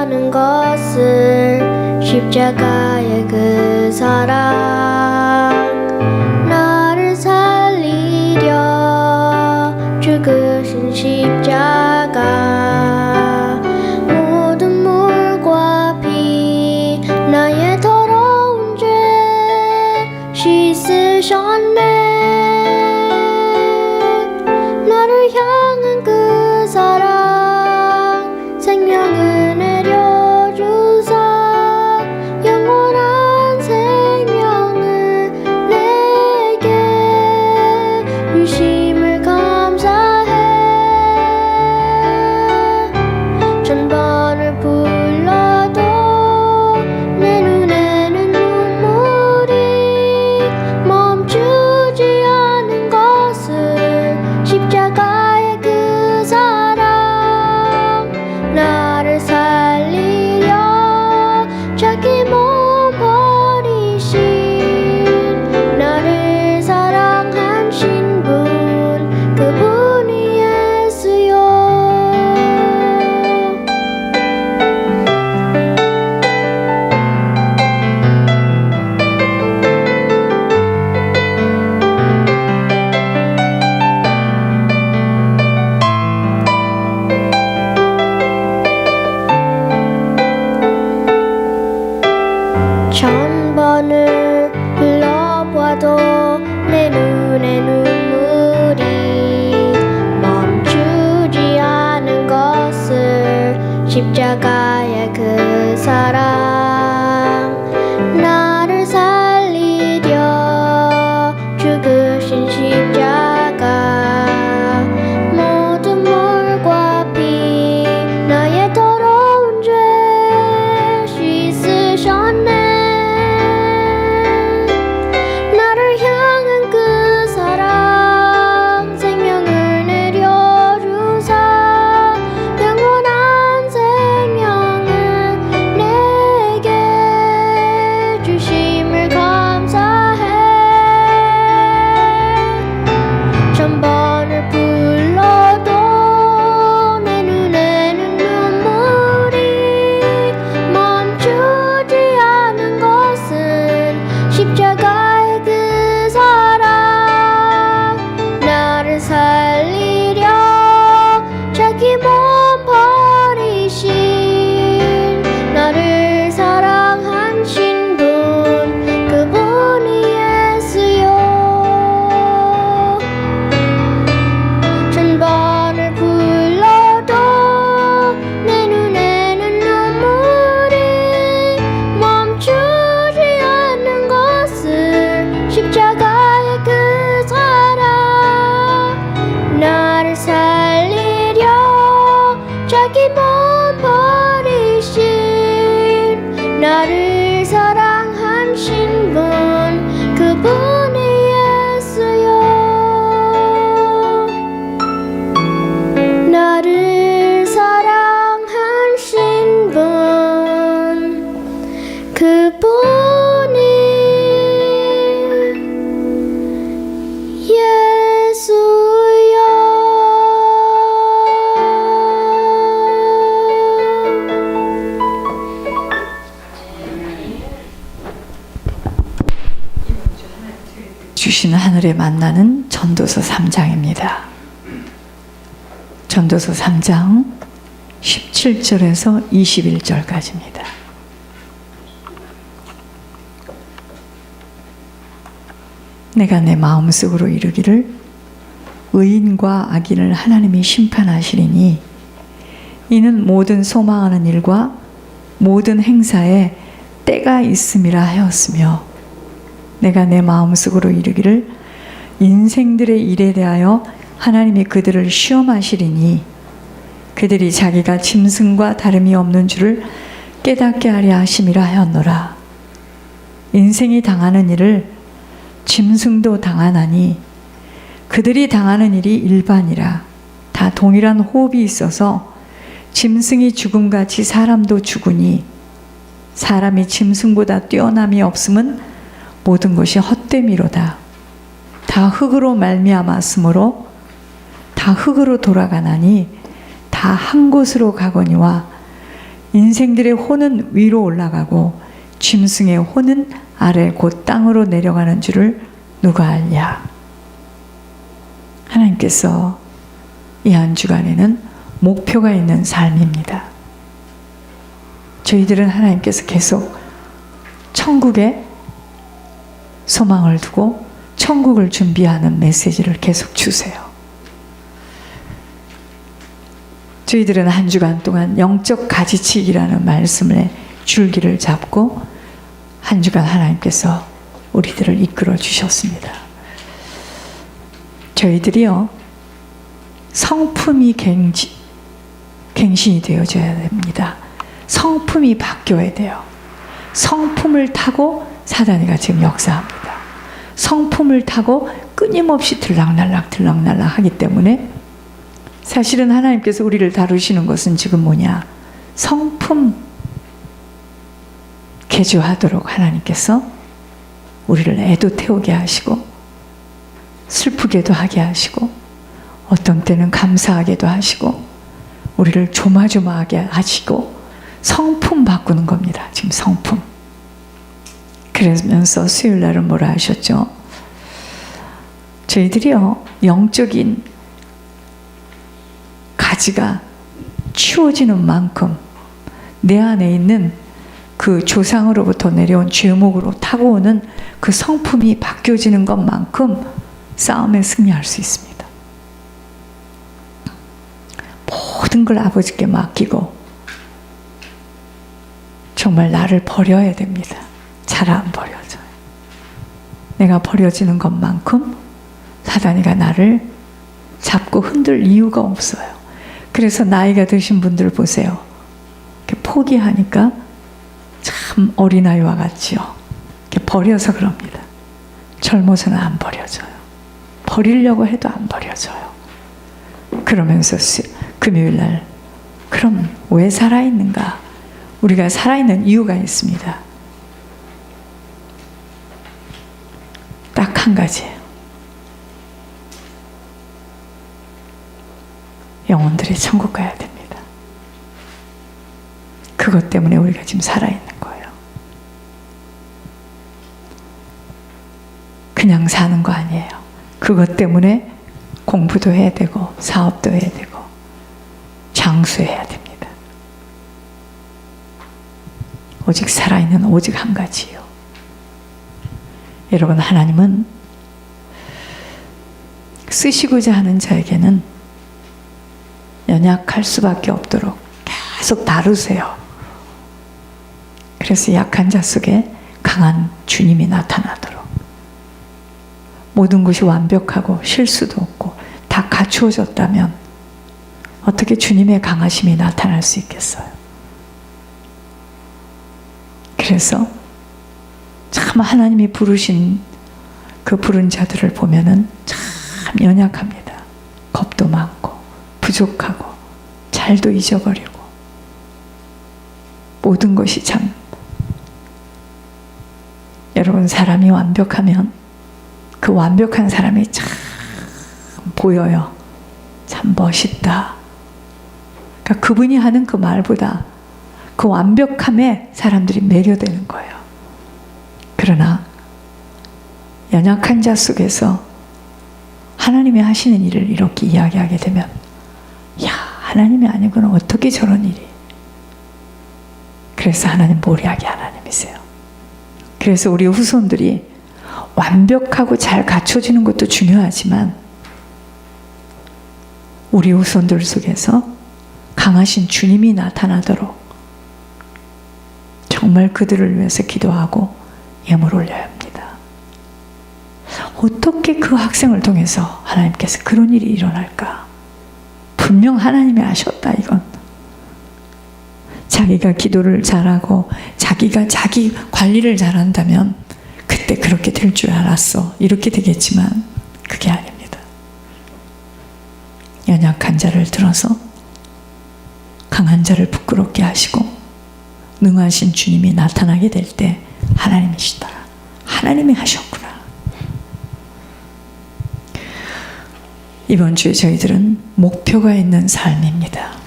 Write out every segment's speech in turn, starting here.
주지하는 것을 십자가의 그 사랑 나를 살리려 죽으신 십자가 모든 물과 피 나의 더러운 죄 씻으셨네. 나를 향한 그 사랑 생명을 내려주사 영원한 생명을 내게 주심을 감사해. 천번을 불러도 내 눈에는 눈물이 멈추지 않은 것을 십자가의 그 사랑 나를 살리려 자기 몸 버리신 나를 사랑하신 분 그분이 예수요. 천번을 흘러봐도 내 눈에 눈물이 멈추지 않은 것을 십자가의 그 사랑 나를 살리려 죽으신 십자가 모든 물과 피 나의 더러운 죄 씻으셨네. 나를 향한 그 사랑 생명을 내려주사 영원한 생명을 내게 주심을 감사해. 천번을 불러도 내 눈에는 눈물이 멈추지 않은 것은 십자가의 그 사랑 나를 살리려 자기 몸 버리신 나를 사랑하신 분 그분이 예수요. 천번을 불러도 내 눈에는 눈물이 멈추지 않는 것을 십자가의 그 사랑 나를 살리려 자기 몸 버리신 나를 사랑하신 분 그분이 예수요. 나를 사랑하신 분 그분이 예수요. 주신 하늘에 만나는 전도서 3장입니다. 전도서 3장 17절에서 21절까지입니다. 내가 내 마음속으로 이르기를 의인과 악인을 하나님이 심판하시리니 이는 모든 소망하는 일과 모든 행사에 때가 있음이라 하였으며 내가 내 마음속으로 이르기를 인생들의 일에 대하여 하나님이 그들을 시험하시리니 그들이 자기가 짐승과 다름이 없는 줄을 깨닫게 하려 하심이라 하였노라. 인생이 당하는 일을 짐승도 당하나니 그들이 당하는 일이 일반이라. 다 동일한 호흡이 있어서 짐승이 죽음같이 사람도 죽으니 사람이 짐승보다 뛰어남이 없음은 모든 것이 헛됨이로다. 다 흙으로 말미암았으므로 다 흙으로 돌아가나니 다 한 곳으로 가거니와 인생들의 혼은 위로 올라가고 짐승의 혼은 아래 곧 땅으로 내려가는 줄을 누가 알랴. 하나님께서 이 한 주간에는 목표가 있는 삶입니다. 저희들은 하나님께서 계속 천국에 소망을 두고 천국을 준비하는 메시지를 계속 주세요. 저희들은 한 주간 동안 영적 가지치기라는 말씀의 줄기를 잡고 한 주간 하나님께서 우리들을 이끌어 주셨습니다. 저희들이요, 성품이 갱신이 되어져야 됩니다. 성품이 바뀌어야 돼요. 성품을 타고 사단이가 지금 역사합니다. 성품을 타고 끊임없이 들락날락 하기 때문에 사실은 하나님께서 우리를 다루시는 것은 지금 뭐냐? 성품 개조하도록 하나님께서 우리를 애도 태우게 하시고 슬프게도 하게 하시고 어떤 때는 감사하게도 하시고 우리를 조마조마하게 하시고 성품 바꾸는 겁니다. 지금 성품. 그러면서 수요일 날은 뭐라 하셨죠? 저희들이요, 영적인 가지가 치워지는 만큼 내 안에 있는 그 조상으로부터 내려온 죄목으로 타고 오는 그 성품이 바뀌어지는 것만큼 싸움에 승리할 수 있습니다. 모든 걸 아버지께 맡기고 정말 나를 버려야 됩니다. 잘 안 버려져요. 내가 버려지는 것만큼 사단이가 나를 잡고 흔들 이유가 없어요. 그래서 나이가 드신 분들 보세요. 이렇게 포기하니까 참 어린아이와 같지요. 이렇게 버려서 그럽니다. 젊어서는 안 버려져요. 버리려고 해도 안 버려져요. 그러면서 금요일날 그럼 왜 살아있는가? 우리가 살아있는 이유가 있습니다. 딱 한 가지예요. 영혼들이 천국 가야 됩니다. 그것 때문에 우리가 지금 살아있는 거예요. 그냥 사는 거 아니에요. 그것 때문에 공부도 해야 되고 사업도 해야 되고 장수해야 됩니다. 오직 살아있는 오직 한 가지요. 여러분, 하나님은 쓰시고자 하는 자에게는 연약할 수밖에 없도록 계속 다루세요. 그래서 약한 자 속에 강한 주님이 나타나도록 모든 것이 완벽하고 실수도 없고 다 갖추어졌다면 어떻게 주님의 강하심이 나타날 수 있겠어요? 그래서 참 하나님이 부르신 그 부른 자들을 보면은 참 연약합니다. 겁도 많고 부족하고 잘도 잊어버리고 모든 것이 참, 여러분, 사람이 완벽하면 그 완벽한 사람이 참 보여요. 참 멋있다. 그러니까 그분이 하는 그 말보다 그 완벽함에 사람들이 매료되는 거예요. 그러나 연약한 자 속에서 하나님이 하시는 일을 이렇게 이야기하게 되면, 야, 하나님이 아니고는 어떻게 저런 일이. 그래서 하나님 모리하게 하나님이세요. 그래서 우리 후손들이 완벽하고 잘 갖춰지는 것도 중요하지만 우리 후손들 속에서 강하신 주님이 나타나도록 정말 그들을 위해서 기도하고 예물 올려야 합니다. 어떻게 그 학생을 통해서 하나님께서 그런 일이 일어날까? 분명 하나님이 하셨다, 이건. 자기가 기도를 잘하고 자기가 자기 관리를 잘한다면 그때 그렇게 될 줄 알았어, 이렇게 되겠지만 그게 아닙니다. 연약한 자를 들어서 강한 자를 부끄럽게 하시고 능하신 주님이 나타나게 될 때 하나님이시다, 하나님이 하셨구나. 이번 주에 저희들은 목표가 있는 삶입니다.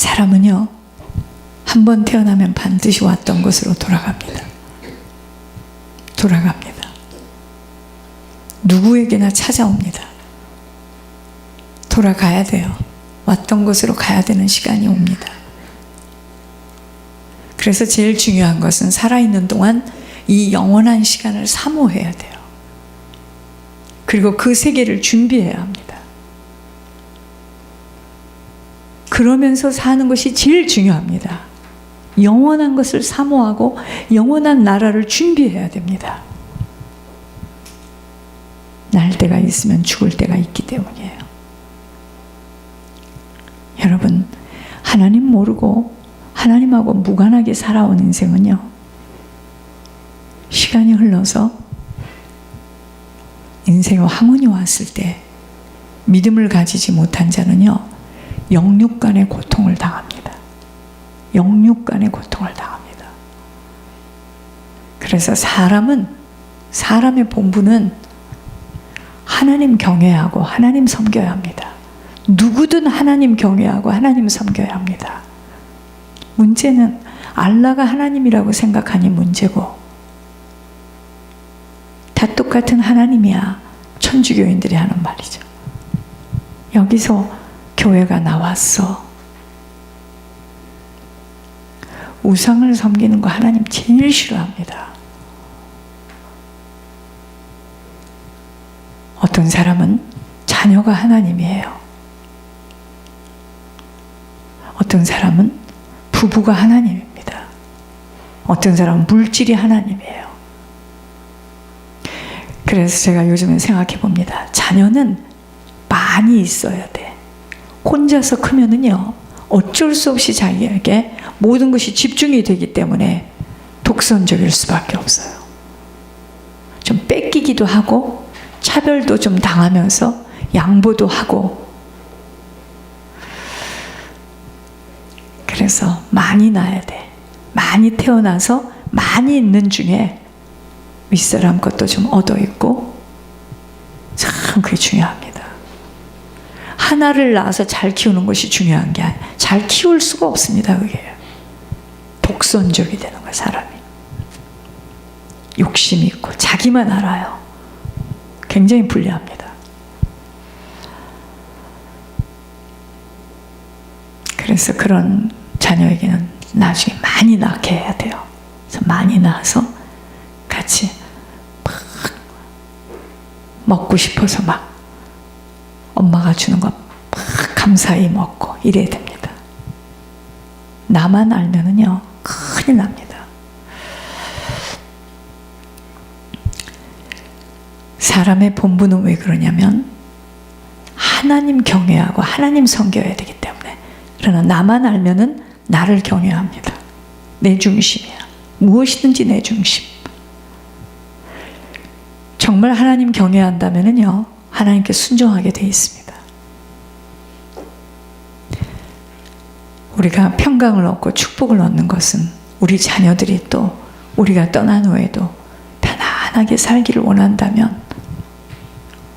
사람은요, 한 번 태어나면 반드시 왔던 곳으로 돌아갑니다. 돌아갑니다. 누구에게나 찾아옵니다. 돌아가야 돼요. 왔던 곳으로 가야 되는 시간이 옵니다. 그래서 제일 중요한 것은 살아있는 동안 이 영원한 시간을 사모해야 돼요. 그리고 그 세계를 준비해야 합니다. 그러면서 사는 것이 제일 중요합니다. 영원한 것을 사모하고 영원한 나라를 준비해야 됩니다. 날 때가 있으면 죽을 때가 있기 때문이에요. 여러분, 하나님 모르고 하나님하고 무관하게 살아온 인생은요, 시간이 흘러서 인생에 황혼이 왔을 때 믿음을 가지지 못한 자는요, 영육간의 고통을 당합니다. 영육간의 고통을 당합니다. 그래서 사람의 본분은 하나님 경외하고 하나님 섬겨야 합니다. 누구든 하나님 경외하고 하나님 섬겨야 합니다. 문제는 알라가 하나님이라고 생각하니 문제고, 다 똑같은 하나님이야 천주교인들이 하는 말이죠. 여기서 교회가 나왔어. 우상을 섬기는 거 하나님 제일 싫어합니다. 어떤 사람은 자녀가 하나님이에요. 어떤 사람은 부부가 하나님입니다. 어떤 사람은 물질이 하나님이에요. 그래서 제가 요즘에 생각해 봅니다. 자녀는 많이 있어야 돼. 혼자서 크면은요, 어쩔 수 없이 자기에게 모든 것이 집중이 되기 때문에 독선적일 수밖에 없어요. 좀 뺏기기도 하고 차별도 좀 당하면서 양보도 하고, 그래서 많이 낳아야 돼. 많이 태어나서 많이 있는 중에 윗사람 것도 좀 얻어 있고, 참 그게 중요합니다. 하나를 낳아서 잘 키우는 것이 중요한 게 아니에요. 잘 키울 수가 없습니다. 그게 독선적이 되는 거예요. 사람이 욕심이 있고 자기만 알아요. 굉장히 불리합니다. 그래서 그런 자녀에게는 나중에 많이 낳게 해야 돼요. 그래서 많이 낳아서 같이 막 먹고 싶어서 막 엄마가 주는 거 막 감사히 먹고 이래야 됩니다. 나만 알면은요, 큰일 납니다. 사람의 본분은 왜 그러냐면 하나님 경외하고 하나님 섬겨야 되기 때문에. 그러나 나만 알면은 나를 경외합니다. 내 중심이야. 무엇이든지 내 중심. 정말 하나님 경외한다면은요, 하나님께 순종하게 돼 있습니다. 우리가 평강을 얻고 축복을 얻는 것은 우리 자녀들이 또 우리가 떠난 후에도 편안하게 살기를 원한다면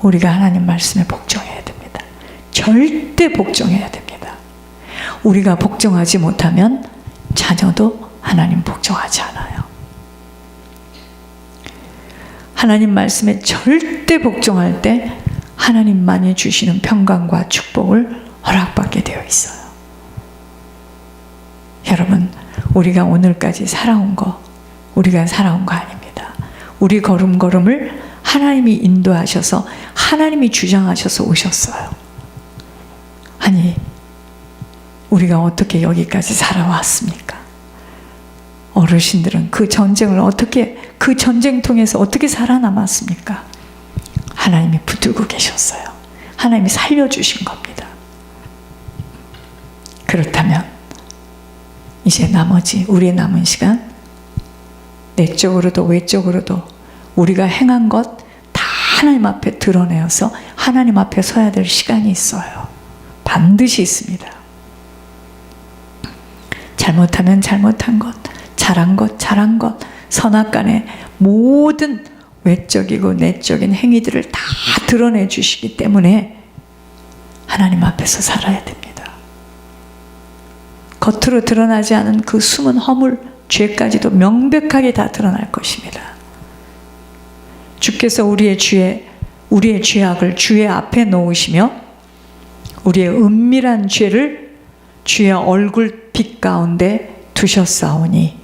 우리가 하나님 말씀에 복종해야 됩니다. 절대 복종해야 됩니다. 우리가 복종하지 못하면 자녀도 하나님 복종하지 않아요. 하나님 말씀에 절대 복종할 때 하나님만이 주시는 평강과 축복을 허락받게 되어 있어요. 여러분, 우리가 오늘까지 살아온 거, 우리가 살아온 거 아닙니다. 우리 걸음걸음을 하나님이 인도하셔서 하나님이 주장하셔서 오셨어요. 아니, 우리가 어떻게 여기까지 살아왔습니까? 어르신들은 그 전쟁을 어떻게, 그 전쟁통에서 어떻게 살아남았습니까? 하나님이 붙들고 계셨어요. 하나님이 살려주신 겁니다. 그렇다면 이제 나머지 우리의 남은 시간, 내적으로도 외적으로도 우리가 행한 것 다 하나님 앞에 드러내어서 하나님 앞에 서야 될 시간이 있어요. 반드시 있습니다. 잘못하면 잘못한 것, 잘한 것, 잘한 것, 선악간의 모든 외적이고 내적인 행위들을 다 드러내 주시기 때문에 하나님 앞에서 살아야 됩니다. 겉으로 드러나지 않은 그 숨은 허물, 죄까지도 명백하게 다 드러날 것입니다. 주께서 우리의 죄악을 주의 앞에 놓으시며 우리의 은밀한 죄를 주의 얼굴 빛 가운데 두셨사오니,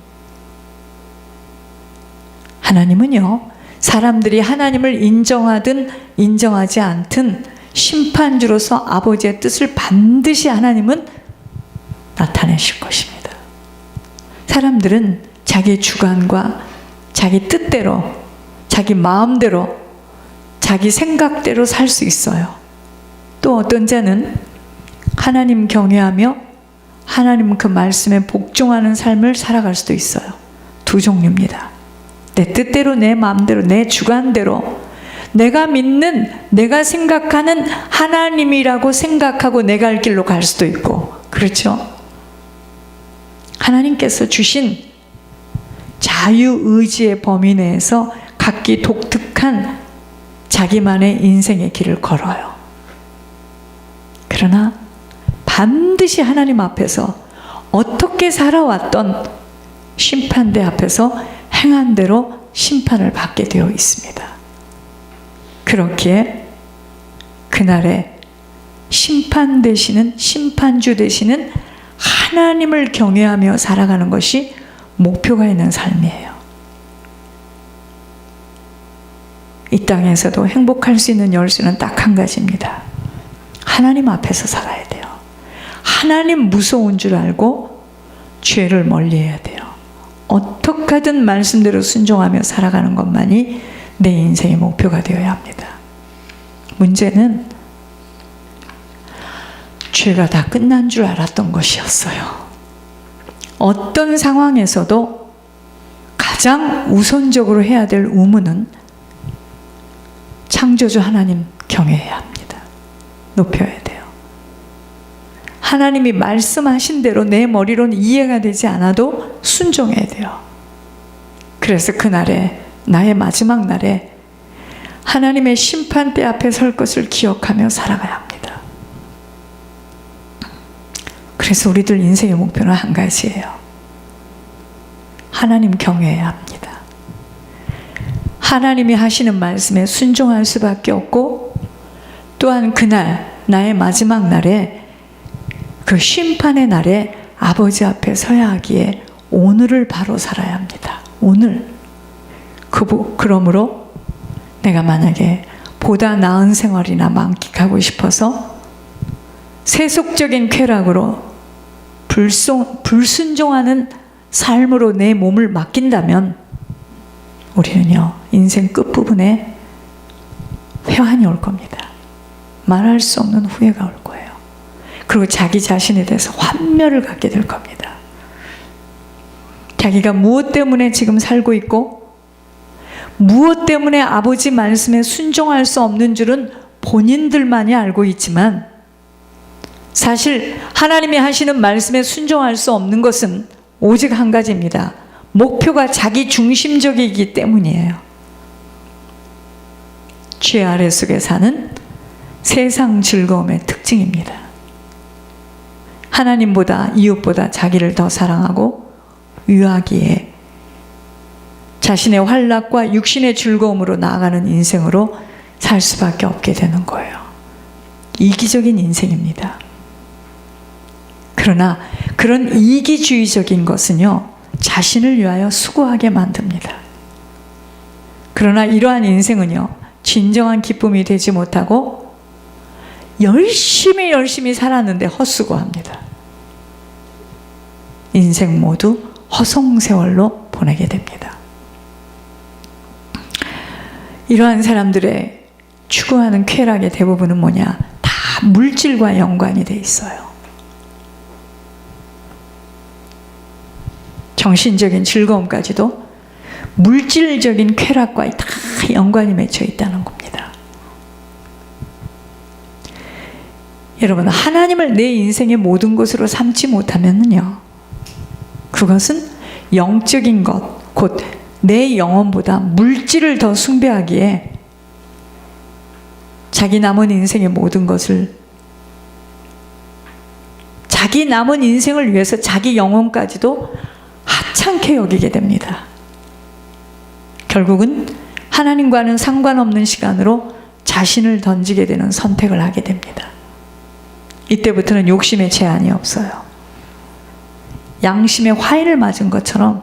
하나님은요, 사람들이 하나님을 인정하든 인정하지 않든 심판주로서 아버지의 뜻을 반드시 하나님은 나타내실 것입니다. 사람들은 자기 주관과 자기 뜻대로, 자기 마음대로, 자기 생각대로 살 수 있어요. 또 어떤 자는 하나님 경외하며 하나님 그 말씀에 복종하는 삶을 살아갈 수도 있어요. 두 종류입니다. 내 뜻대로, 내 마음대로, 내 주관대로, 내가 믿는, 내가 생각하는 하나님이라고 생각하고 내 갈 길로 갈 수도 있고, 그렇죠? 하나님께서 주신 자유의지의 범위 내에서 각기 독특한 자기만의 인생의 길을 걸어요. 그러나 반드시 하나님 앞에서 어떻게 살아왔던 심판대 앞에서 행한 대로 심판을 받게 되어 있습니다. 그렇기에 그날에 심판 되시는, 심판주 되시는 하나님을 경외하며 살아가는 것이 목표가 있는 삶이에요. 이 땅에서도 행복할 수 있는 열쇠는 딱 한 가지입니다. 하나님 앞에서 살아야 돼요. 하나님 무서운 줄 알고 죄를 멀리해야 돼요. 어떻게 하든 말씀대로 순종하며 살아가는 것만이 내 인생의 목표가 되어야 합니다. 문제는 죄가 다 끝난 줄 알았던 것이었어요. 어떤 상황에서도 가장 우선적으로 해야 될 의무는 창조주 하나님 경외해야 합니다. 높여야 돼요. 하나님이 말씀하신 대로 내 머리로는 이해가 되지 않아도 순종해야 돼요. 그래서 그날에, 나의 마지막 날에 하나님의 심판대 앞에 설 것을 기억하며 살아가야 합니다. 그래서 우리들 인생의 목표는 한 가지예요. 하나님 경외해야 합니다. 하나님이 하시는 말씀에 순종할 수밖에 없고, 또한 그날, 나의 마지막 날에, 그 심판의 날에 아버지 앞에 서야 하기에 오늘을 바로 살아야 합니다. 오늘. 그러므로 내가 만약에 보다 나은 생활이나 만끽하고 싶어서 세속적인 쾌락으로 불순종하는 삶으로 내 몸을 맡긴다면 우리는요, 인생 끝부분에 회한이 올 겁니다. 말할 수 없는 후회가 올 거예요. 그리고 자기 자신에 대해서 환멸을 갖게 될 겁니다. 자기가 무엇 때문에 지금 살고 있고, 무엇 때문에 아버지 말씀에 순종할 수 없는 줄은 본인들만이 알고 있지만, 사실 하나님이 하시는 말씀에 순종할 수 없는 것은 오직 한 가지입니다. 목표가 자기 중심적이기 때문이에요. 죄 아래 속에 사는 세상 즐거움의 특징입니다. 하나님보다, 이웃보다 자기를 더 사랑하고 유하기에 자신의 환락과 육신의 즐거움으로 나아가는 인생으로 살 수밖에 없게 되는 거예요. 이기적인 인생입니다. 그러나 그런 이기주의적인 것은요, 자신을 위하여 수고하게 만듭니다. 그러나 이러한 인생은요, 진정한 기쁨이 되지 못하고 열심히 살았는데 헛수고합니다. 인생 모두 허송세월로 보내게 됩니다. 이러한 사람들의 추구하는 쾌락의 대부분은 뭐냐? 다 물질과 연관이 돼 있어요. 정신적인 즐거움까지도 물질적인 쾌락과 다 연관이 맺혀 있다는 겁니다. 여러분, 하나님을 내 인생의 모든 것으로 삼지 못하면요, 그것은 영적인 것, 곧 내 영혼보다 물질을 더 숭배하기에 자기 남은 인생의 모든 것을 자기 남은 인생을 위해서 자기 영혼까지도 하찮게 여기게 됩니다. 결국은 하나님과는 상관없는 시간으로 자신을 던지게 되는 선택을 하게 됩니다. 이때부터는 욕심의 제한이 없어요. 양심의 화인을 맞은 것처럼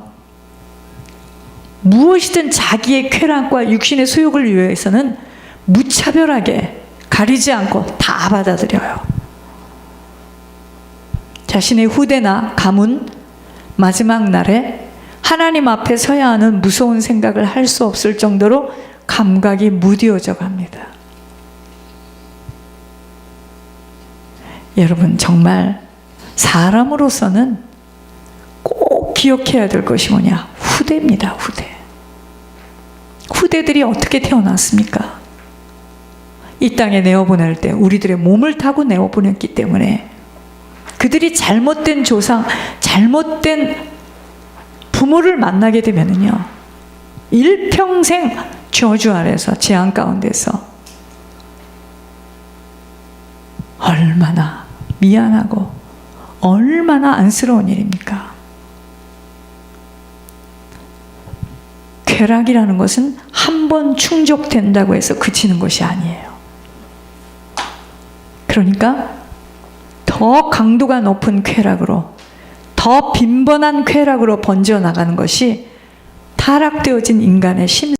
무엇이든 자기의 쾌락과 육신의 소욕을 위해서는 무차별하게 가리지 않고 다 받아들여요. 자신의 후대나 가문, 마지막 날에 하나님 앞에 서야 하는 무서운 생각을 할 수 없을 정도로 감각이 무뎌져 갑니다. 여러분, 정말 사람으로서는 꼭 기억해야 될 것이 뭐냐? 후대입니다. 후대. 후대들이 어떻게 태어났습니까? 이 땅에 내어보낼 때 우리들의 몸을 타고 내어보냈기 때문에 그들이 잘못된 조상, 잘못된 부모를 만나게 되면은요, 일평생 저주 아래서, 재앙 가운데서 얼마나 미안하고 얼마나 안쓰러운 일입니까? 쾌락이라는 것은 한 번 충족된다고 해서 그치는 것이 아니에요. 그러니까 더 강도가 높은 쾌락으로, 더 빈번한 쾌락으로 번져나가는 것이 타락되어진 인간의 심